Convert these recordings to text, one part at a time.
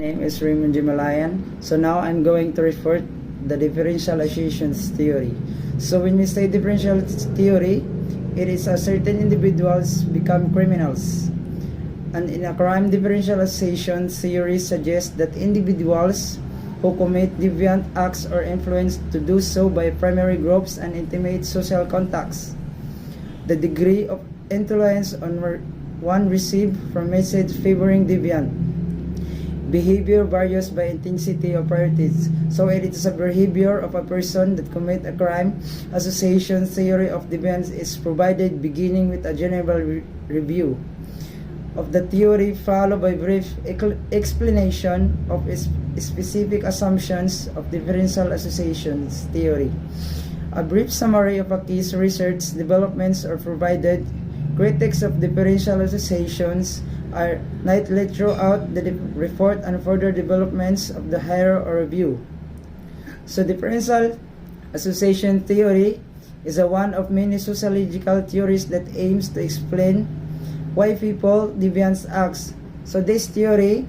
Name is Raymond Jimalayan. So now I'm going to refer the differential associations theory. So when we say differential theory, it is a certain individuals become criminals. And in a crime differential association theory suggests that individuals who commit deviant acts are influenced to do so by primary groups and intimate social contacts. The degree of influence on one received from message favoring deviant behavior varies by intensity of priorities. So it is a behavior of a person that commit a crime. Association theory of deviance is provided beginning with a general review of the theory followed by brief explanation of specific assumptions of differential associations theory. A brief summary of a case research developments are provided. Critics of differential associations are nightly throughout the report and further developments of the higher or review. So differential association theory is one of many sociological theories that aims to explain why people deviance acts. So this theory,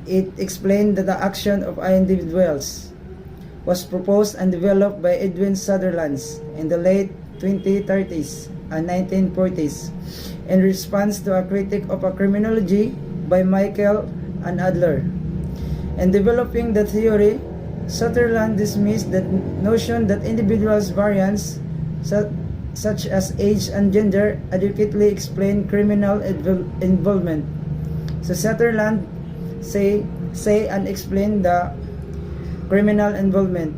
it explained that the action of individuals was proposed and developed by Edwin Sutherland in the late 2030s and 1940s in response to a critique of a criminology by Michael and Adler. In developing the theory, Sutherland dismissed the notion that individuals' variance, such as age and gender, adequately explain criminal involvement. So Sutherland say and explain the criminal involvement.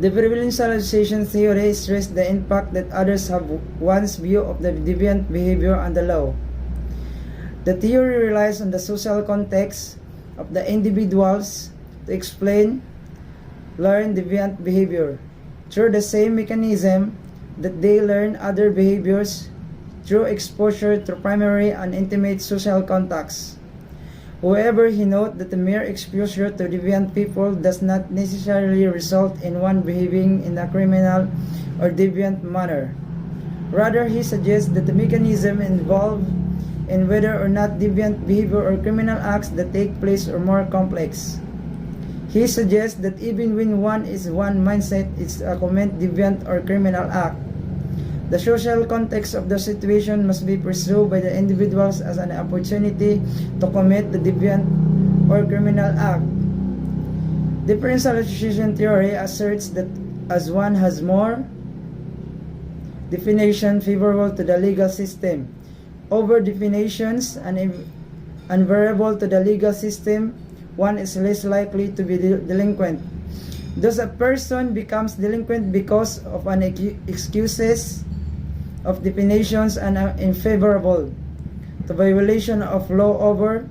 The differential association theory stressed the impact that others have one's view of the deviant behavior and the law. The theory relies on the social context of the individuals to explain learned deviant behavior through the same mechanism that they learn other behaviors through exposure to primary and intimate social contacts. However, he noted that the mere exposure to deviant people does not necessarily result in one behaving in a criminal or deviant manner. Rather, he suggests that the mechanism involved in whether or not deviant behavior or criminal acts that take place are more complex. He suggests that even when one is one mindset is a commit deviant or criminal act, the social context of the situation must be pursued by the individuals as an opportunity to commit the deviant or criminal act. Differential association theory asserts that as one has more definition favorable to the legal system, over definitions and unfavorable to the legal system, one is less likely to be delinquent. Thus, a person becomes delinquent because of an excuses of definitions and unfavorable to violation of law over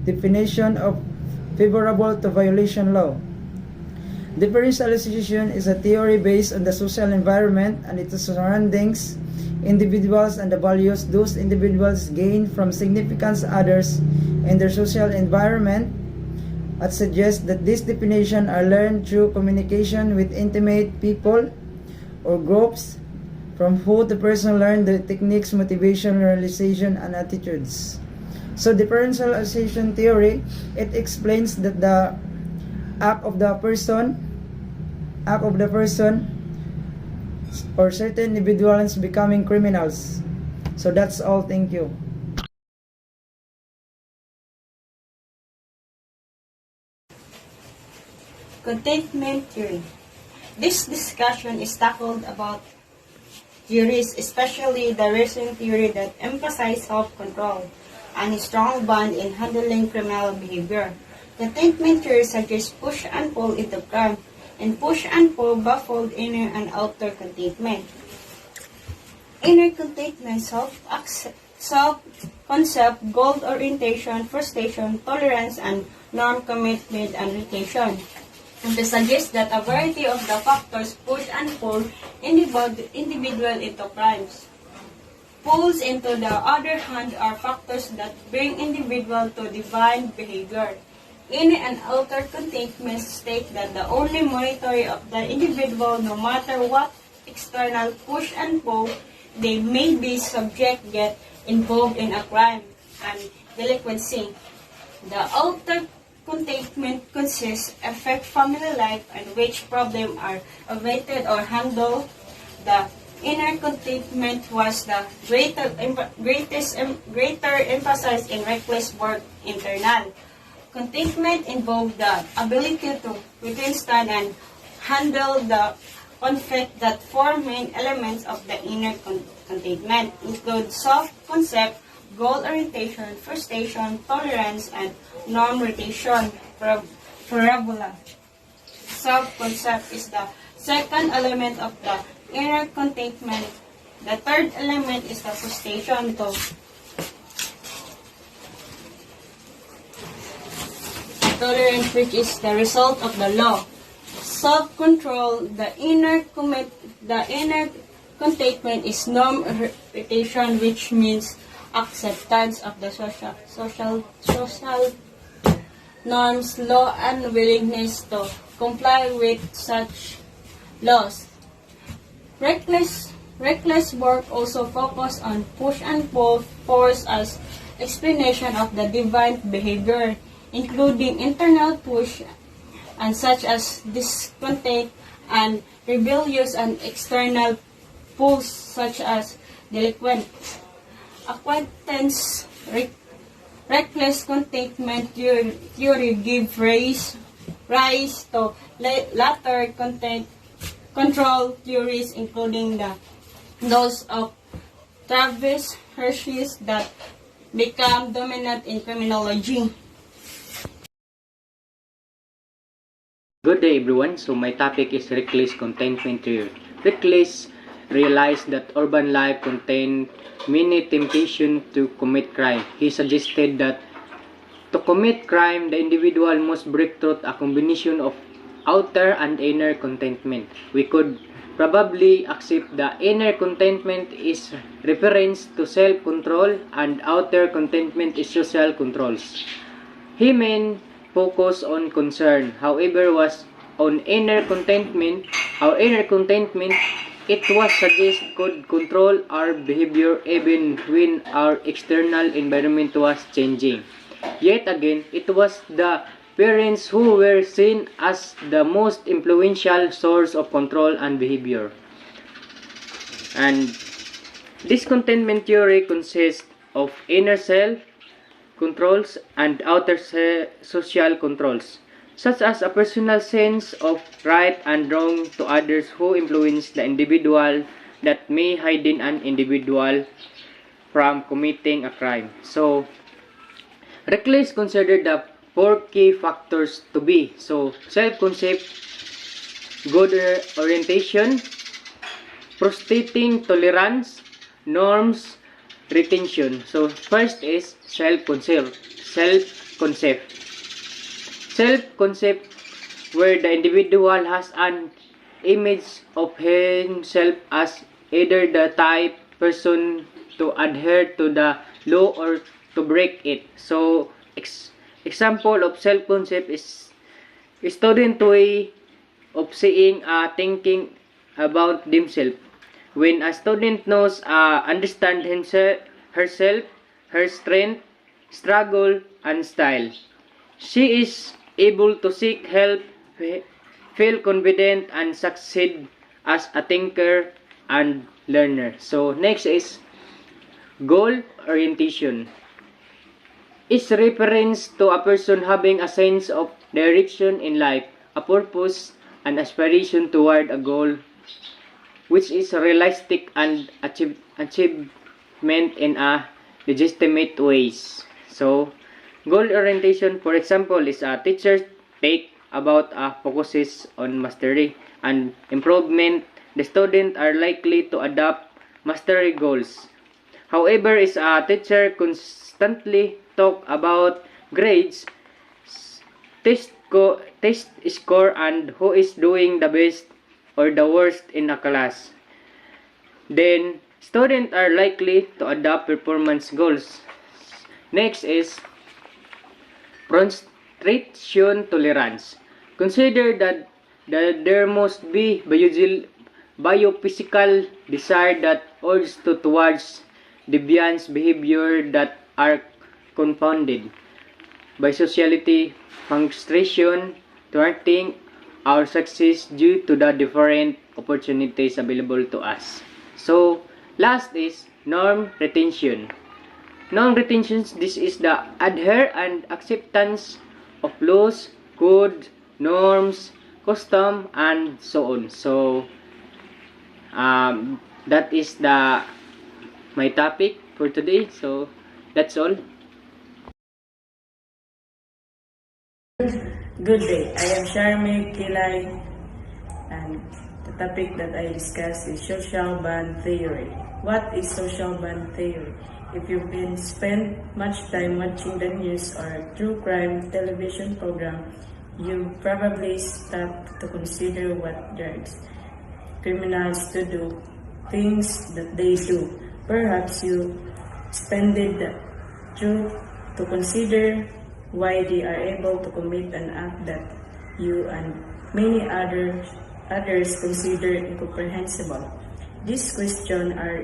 definition of favorable to violation law. Differential association is a theory based on the social environment and its surroundings, individuals, and the values those individuals gain from significance others in their social environment. It suggests that these definitions are learned through communication with intimate people or groups from who the person learned the techniques, motivation, realization, and attitudes. So differential association theory, it explains that the act of the person or certain individuals becoming criminals. So that's all. Thank you. Contentment theory. This discussion is tackled about theories, especially the recent theory that emphasizes self-control and a strong bond in handling criminal behavior. Contentment theory suggests push and pull into crime, and push and pull baffled inner and outer contentment. Inner contentment, self-concept, goal orientation, frustration, tolerance, and norm commitment and retention. And to suggest that a variety of the factors push and pull individual into crimes. Pulls, into the other hand, are factors that bring individual to deviant behavior. Inner and outer contentment state that the only monitoring of the individual, no matter what external push and pull they may be subject, get involved in a crime and delinquency. The outer containment consists affect family life and which problem are avoided or handled. The inner containment was the greater emphasis in reckless work internal. Containment involved the ability to withstand and handle the conflict that four main elements of the inner containment include self-concept, goal orientation, frustration, tolerance, and norm rotation. Parabola. Self-concept is the second element of the inner containment. The third element is the frustration to tolerance, which is the result of the law. Self-control, the inner containment is norm repetition, which means acceptance of the social norms, law, and willingness to comply with such laws. Reckless work also focus on push and pull force as explanation of the divine behavior, including internal push and such as discontent and rebellious, and external pulls such as delinquent. Acquaintance reckless contentment theory give rise to latter control theories, including those of Travis Hirsch's that become dominant in criminology. Good day everyone. So my topic is reckless contentment theory. Reckless realized that urban life contained many temptations to commit crime. He suggested that to commit crime, the individual must break through a combination of outer and inner contentment. We could probably accept the inner contentment is reference to self-control and outer contentment is social controls. He main focus on concern, however, was on inner contentment. Our inner contentment, it was suggest could control our behavior even when our external environment was changing. Yet again, it was the parents who were seen as the most influential source of control and behavior. And this contentment theory consists of inner self controls and outer social controls, such as a personal sense of right and wrong to others who influence the individual that may hide an individual from committing a crime. So, reckless considered the four key factors to be. So, self-concept, good orientation, frustrating tolerance, norms, retention. So, first is self-concept. Self-concept, where the individual has an image of himself as either the type person to adhere to the law or to break it. So, example of self-concept is student way of seeing thinking about themselves. When a student knows, understand himself, herself, her strength, struggle, and style, she is able to seek help, feel confident, and succeed as a thinker and learner. So next is goal orientation. Is reference to a person having a sense of direction in life, a purpose, and aspiration toward a goal which is realistic and achievement in a legitimate ways. So, goal orientation, for example, is a teacher take about focuses on mastery and improvement. The students are likely to adopt mastery goals. However, is a teacher constantly talk about grades, test score, and who is doing the best or the worst in a class, then students are likely to adopt performance goals. Next is frustration tolerance. Consider that there must be biophysical desire that urges towards deviant behavior that are confounded by society frustration, thwarting our success due to the different opportunities available to us. So, last is norm retention. Norm retention, this is the adhere and acceptance of laws, code, norms, custom, and so on. So, that is my topic for today. So, that's all. Good day. I am Sharmi Kilay, and the topic that I discuss is social bond theory. What is social bond theory? If you've been spent much time watching the news or true crime television program, you probably stopped to consider what drives criminals to do things that they do. Perhaps you expanded the truth to consider why they are able to commit an act that you and many others consider incomprehensible. These questions are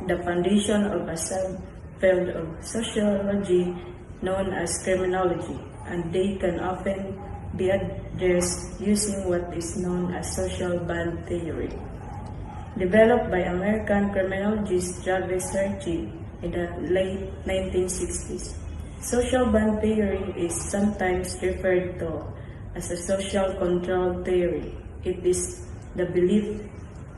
the foundation of a subfield of sociology known as criminology, and they can often be addressed using what is known as social bond theory. Developed by American criminologist Jarvis Hershey in the late 1960s, social bond theory is sometimes referred to as a social control theory. It is the belief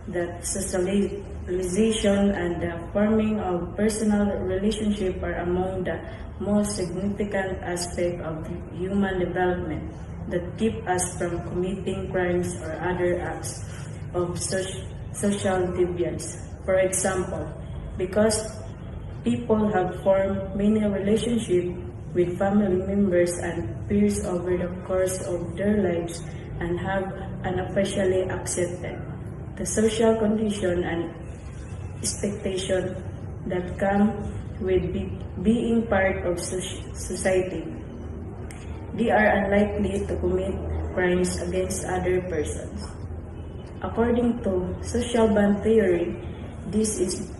that socialization and the forming of personal relationships are among the most significant aspects of human development that keep us from committing crimes or other acts of social deviance. For example, because people have formed many relationships with family members and peers over the course of their lives and have unofficially accepted the social condition and expectation that come with being part of society. They are unlikely to commit crimes against other persons. According to social bond theory, this is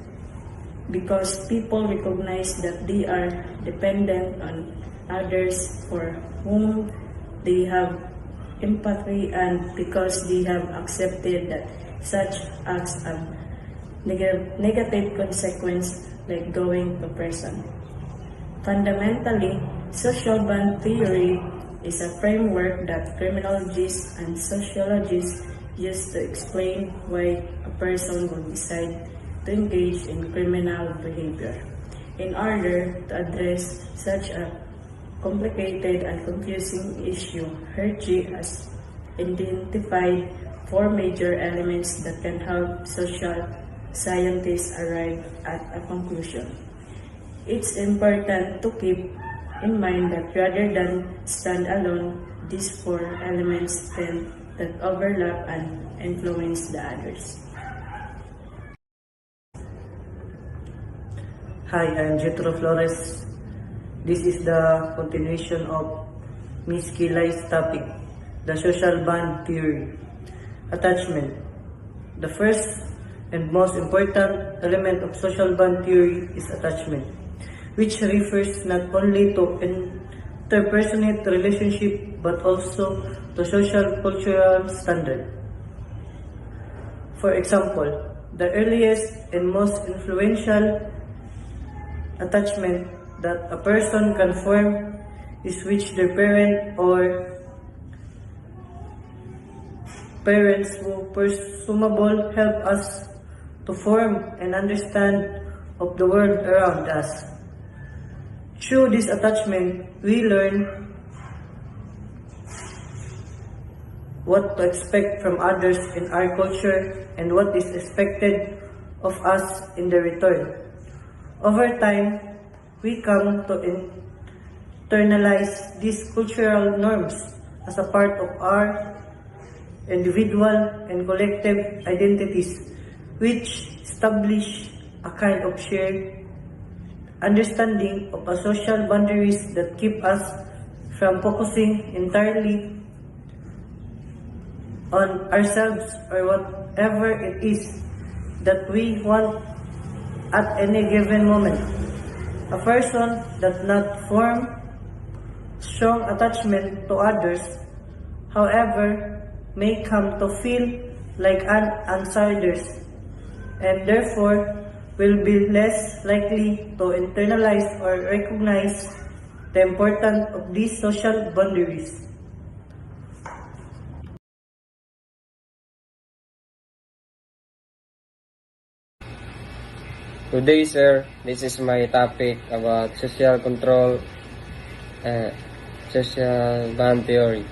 because people recognize that they are dependent on others for whom they have empathy, and because they have accepted that such acts have negative consequences like going to prison. Fundamentally, social bond theory is a framework that criminologists and sociologists use to explain why a person will decide to engage in criminal behavior. In order to address such a complicated and confusing issue, Hershey has identified four major elements that can help social scientists arrive at a conclusion. It's important to keep in mind that rather than stand alone, these four elements tend that overlap and influence the others. Hi, I'm Jetro Flores. This is the continuation of Ms. Kilay's topic, the social bond theory. Attachment. The first and most important element of social bond theory is attachment, which refers not only to interpersonal relationship but also to social cultural standard. For example, the earliest and most influential attachment that a person can form is which their parent or parents who presumably help us to form an understand of the world around us. Through this attachment, we learn what to expect from others in our culture and what is expected of us in the return. Over time, we come to internalize these cultural norms as a part of our individual and collective identities, which establish a kind of shared understanding of a social boundaries that keep us from focusing entirely on ourselves or whatever it is that we want at any given moment. A person that not form strong attachment to others, however, may come to feel like an outsiders and therefore will be less likely to internalize or recognize the importance of these social boundaries. Today, sir, this is my topic about social control, social band theory.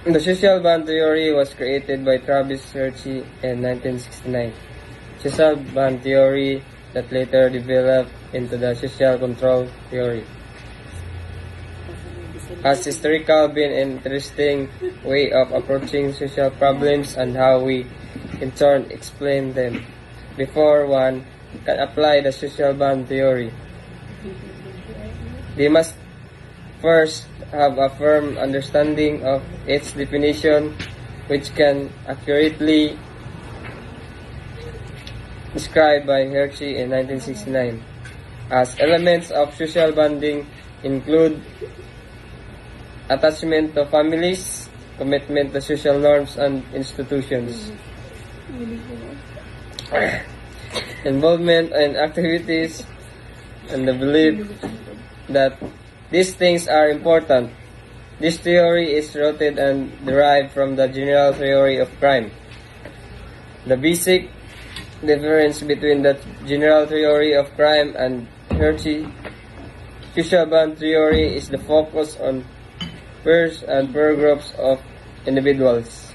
The social band theory was created by Travis Hirschi in 1969. Social band theory that later developed into the social control theory has historically been an interesting way of approaching social problems and how we, in turn, explain them. Before one can apply the social band theory, they must first have a firm understanding of its definition, which can accurately described by Hirschi in 1969. As elements of social bonding include attachment to families, commitment to social norms and institutions, involvement in activities, and the belief that these things are important. This theory is rooted and derived from the general theory of crime. The basic difference between the general theory of crime and Hirschi social band theory is the focus on pairs and peer groups of individuals.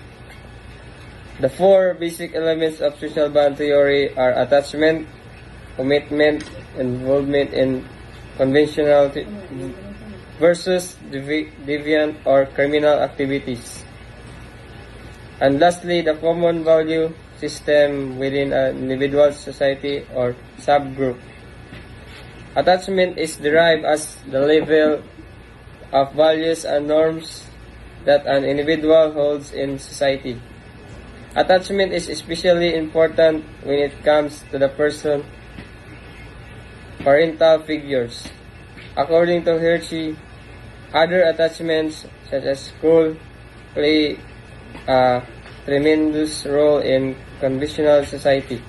The four basic elements of social band theory are attachment, commitment, involvement in conventional versus deviant or criminal activities. And lastly, the common value system within an individual society or subgroup. Attachment is derived as the level of values and norms that an individual holds in society. Attachment is especially important when it comes to the person parental figures. According to Hirschi, other attachments such as school play a tremendous role in conventional society.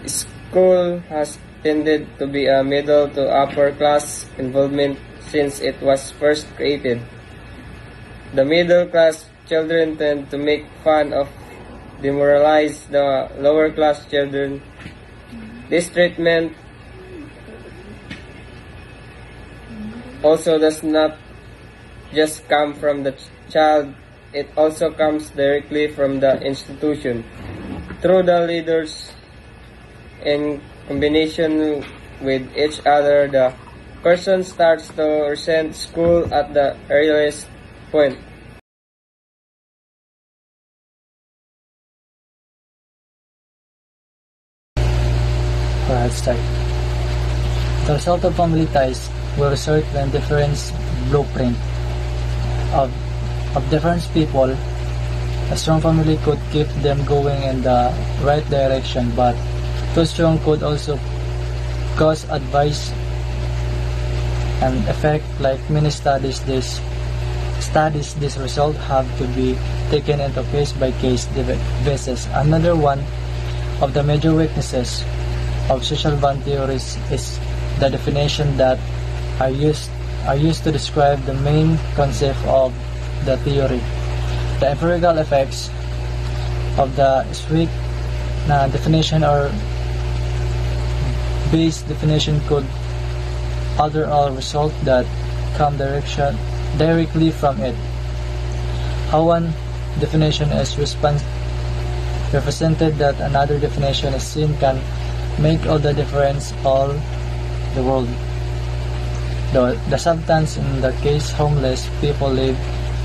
School has tended to be a middle to upper class involvement since it was first created. The middle class children tend to make fun of demoralize the lower class children. This treatment also does not just come from the child, it also comes directly from the institution. Through the leaders, in combination with each other, the person starts to resent school at the earliest point. Let's start. The result of family ties will result in different blueprint of different people. A strong family could keep them going in the right direction, but too strong could also cause advice and effect. Like many studies, this result have to be taken into case by case basis. Another one of the major weaknesses of social bond theories is the definition that are used to describe the main concept of the theory. The empirical effects of the strict definition or base definition could alter all results that come directly from it. How one definition is represented that another definition is seen can make all the difference all the world. The substance in the case homeless people live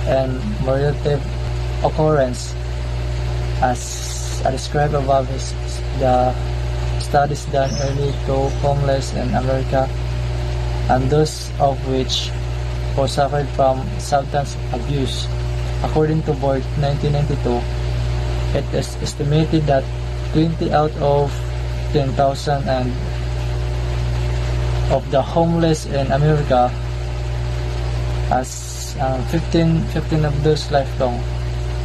and relative occurrence as described above is the studies done early to homeless in America and those of which who suffered from substance abuse. According to Board 1992, it is estimated that 20 out of 10,000 and of the homeless in America as 15 of those lifelong.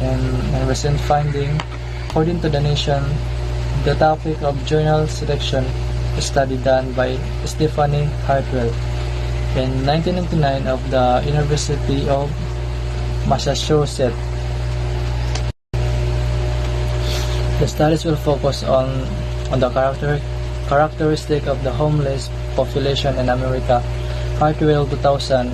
In recent finding, according to the Nation, the topic of journal selection, a study done by Stephanie Hartwell in 1999 of the University of Massachusetts. The studies will focus on the characteristic of the homeless population in America. Hartwell 2000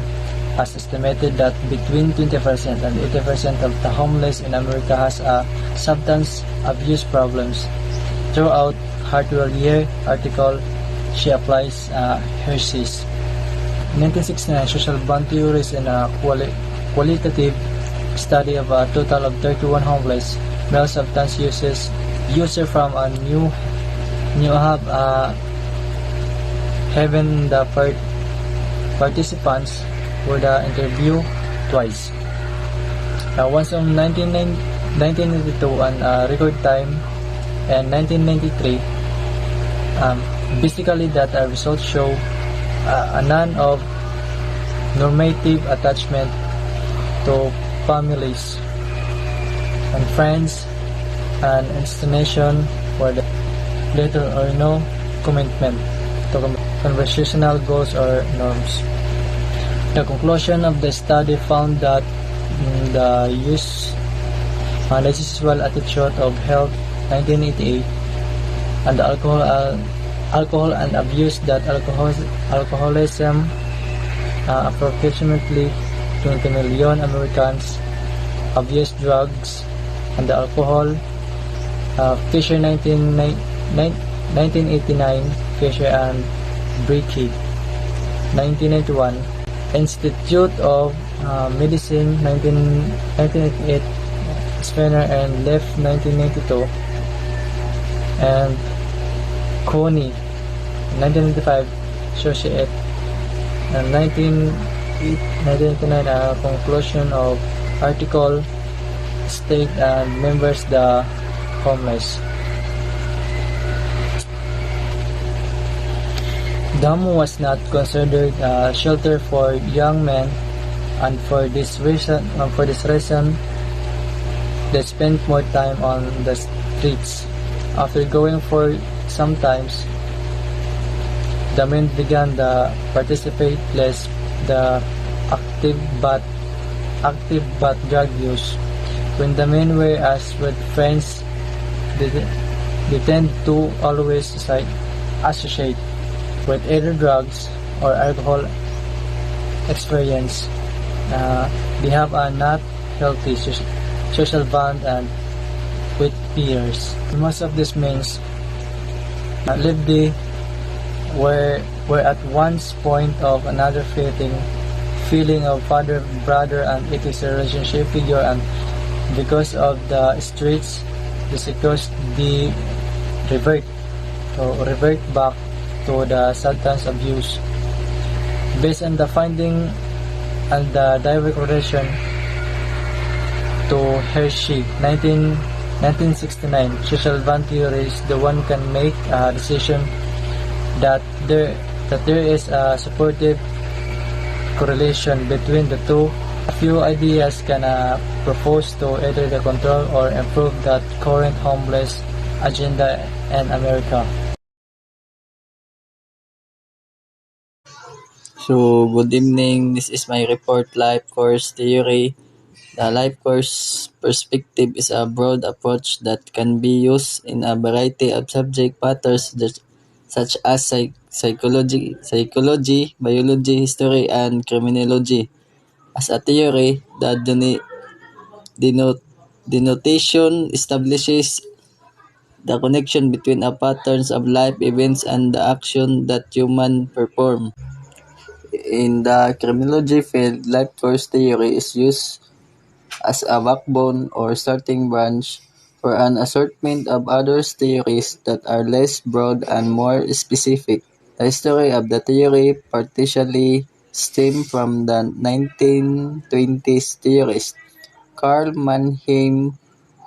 has estimated that between 20% and 80% of the homeless in America has a substance abuse problems. Throughout Hartwell year article, she applies Hershey's 1969 social bond theories in a qualitative study of a total of 31 homeless male substance user from a New Hub Haven. The participants were the interview twice. Once in 1992 and record time and 1993. Basically, that results show a none of normative attachment to families and friends, and destination for the little or no commitment to conversational goals or norms. The conclusion of the study found that the use and the sexual attitude of health 1988 and the alcohol and abuse, that alcoholism approximately 20 million Americans abuse drugs and the alcohol. Fisher 1989, Fisher and Bricky 1991, Institute of Medicine 1988, Spener and Leff 1992, and Coney 1995, Associate, and 1989 conclusion of article state and members the homeless. Damu was not considered a shelter for young men, and for this reason, they spent more time on the streets. After going for some times, the men began to participate less the active but drug use. When the men were asked with friends, they tend to always associate with either drugs or alcohol experience. They have a not healthy social bond and with peers. Most of these men lived there were at one point of another feeling of father, brother, and it is a relationship figure, and because of the streets, they revert back to the substance abuse. Based on the finding and the direct relation to Hershey 1969 social bond theory is the one can make a decision that there is a supportive correlation between the two. A few ideas can propose to either the control or improve that current homeless agenda in America. So, good evening. This is my report, Life Course Theory. The life course perspective is a broad approach that can be used in a variety of subject matters such as psychology, biology, history, and criminology. As a theory, the denotation establishes the connection between a patterns of life events and the action that human perform. In the criminology field, life course theory is used as a backbone or starting branch for an assortment of other theories that are less broad and more specific. The history of the theory partially stems from the 1920s theorist Karl Mannheim,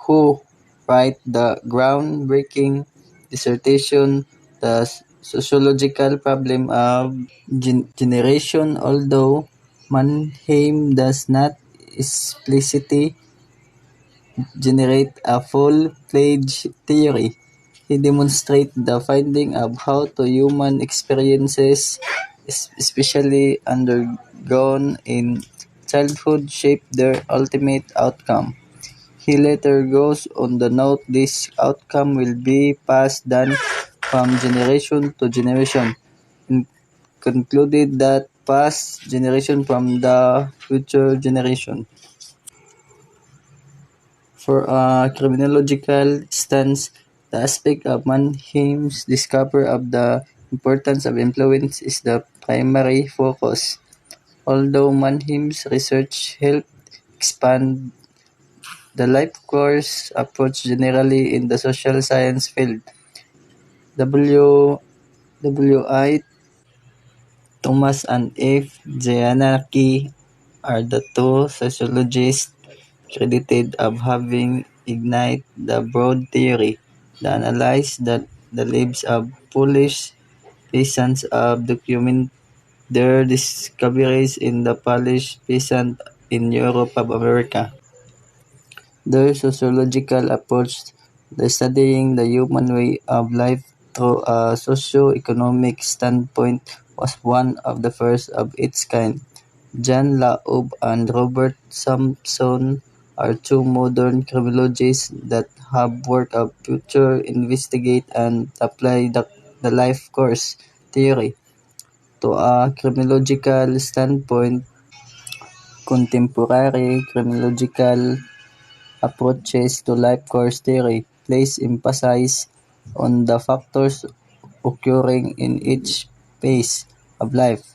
who wrote the groundbreaking dissertation, The sociological problem of generation, although Mannheim does not explicitly generate a full-fledged theory. He demonstrates the finding of how to human experiences, especially undergone in childhood, shape their ultimate outcome. He later goes on to note this outcome will be passed down from generation to generation, and concluded that past generation from the future generation. For a criminological stance, the aspect of Mannheim's discovery of the importance of influence is the primary focus. Although Mannheim's research helped expand the life course approach generally in the social science field, W. W. I. Thomas and F. Giannacci are the two sociologists credited of having ignited the broad theory that analyzed the lives of Polish peasants of document their discoveries in the Polish peasant in Europe of America. Their sociological approach, the studying the human way of life through a socio-economic standpoint, was one of the first of its kind. Jan Laub and Robert Sampson are two modern criminologists that have worked on future investigate and apply the life course theory to a criminological standpoint. Contemporary criminological approaches to life course theory place emphasis on the factors occurring in each phase of life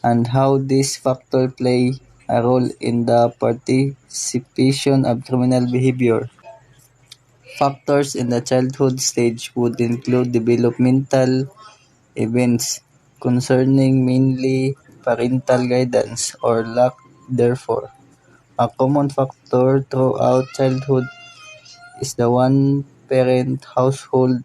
and how these factors play a role in the participation of criminal behavior. Factors in the childhood stage would include developmental events concerning mainly parental guidance or lack therefore. A common factor throughout childhood is the one-parent household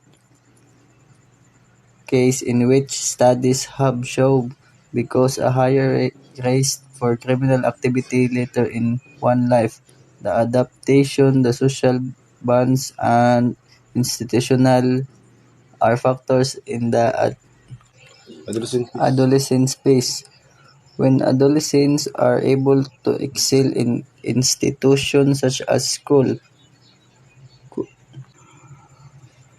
case in which studies have shown because a higher risk for criminal activity later in one's life. The adaptation, the social bonds, and institutional are factors in the adolescent space. When adolescents are able to excel in institutions such as school,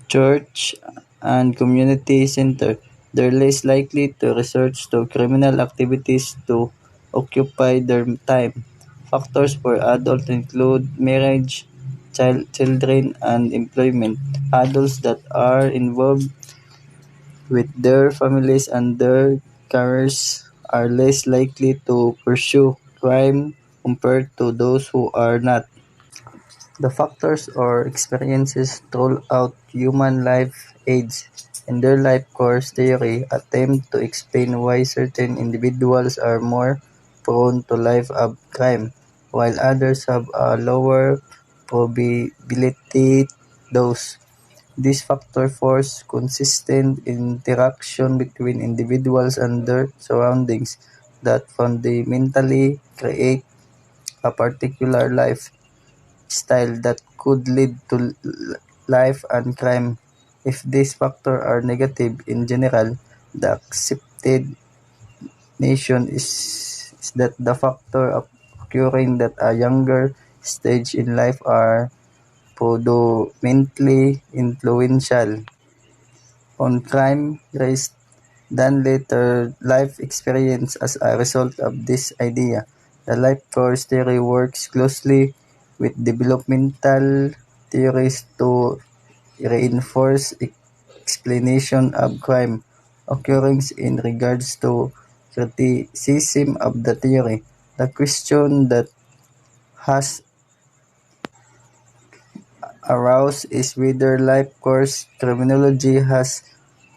church, and community center, they're less likely to resort to criminal activities to occupy their time. Factors for adults include marriage, children, and employment. Adults that are involved with their families and their careers are less likely to pursue crime compared to those who are not. The factors or experiences throughout human life aids in their life course theory attempt to explain why certain individuals are more prone to life of crime, while others have a lower probability those. These factors force consistent interaction between individuals and their surroundings that fundamentally create a particular life style that could lead to life and crime. If these factors are negative in general, the accepted notion is that the factors occurring at a younger stage in life are predominantly influential on crime rates than later life experience as a result of this idea. The life course theory works closely with developmental theories to reinforce explanation of crime occurrence in regards to criticism of the theory. The question that has aroused is whether life course criminology has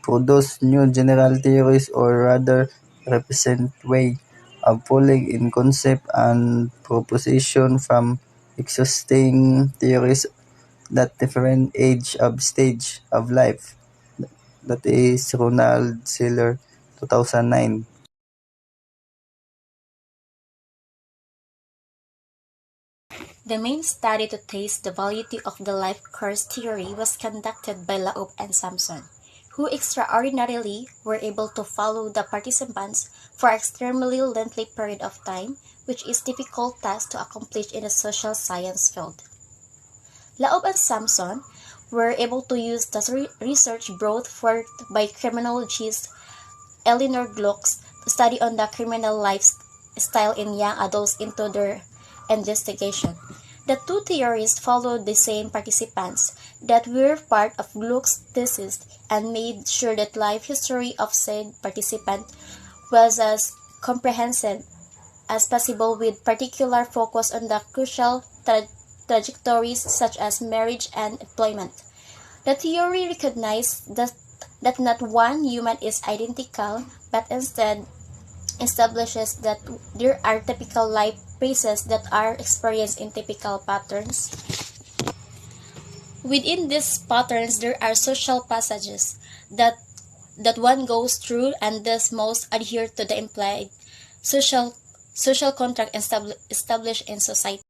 produced new general theories or rather represent way of pulling in concept and proposition from existing theories that different age of stage of life. That is Ronald Seller, 2009. The main study to test the validity of the life course theory was conducted by Laub and Sampson, who extraordinarily were able to follow the participants for an extremely lengthy period of time, which is difficult task to accomplish in the social science field. Laub and Sampson were able to use the research brought forth by criminologist Eleanor Glocks to study on the criminal lifestyle in young adults into their investigation. The two theories followed the same participants that were part of Gluck's thesis and made sure that life history of said participant was as comprehensive as possible with particular focus on the crucial trajectories such as marriage and employment. The theory recognized that not one human is identical, but instead establishes that there are typical life phases that are experienced in typical patterns. Within these patterns, there are social passages that one goes through and thus most adhere to the implied social contract established in society.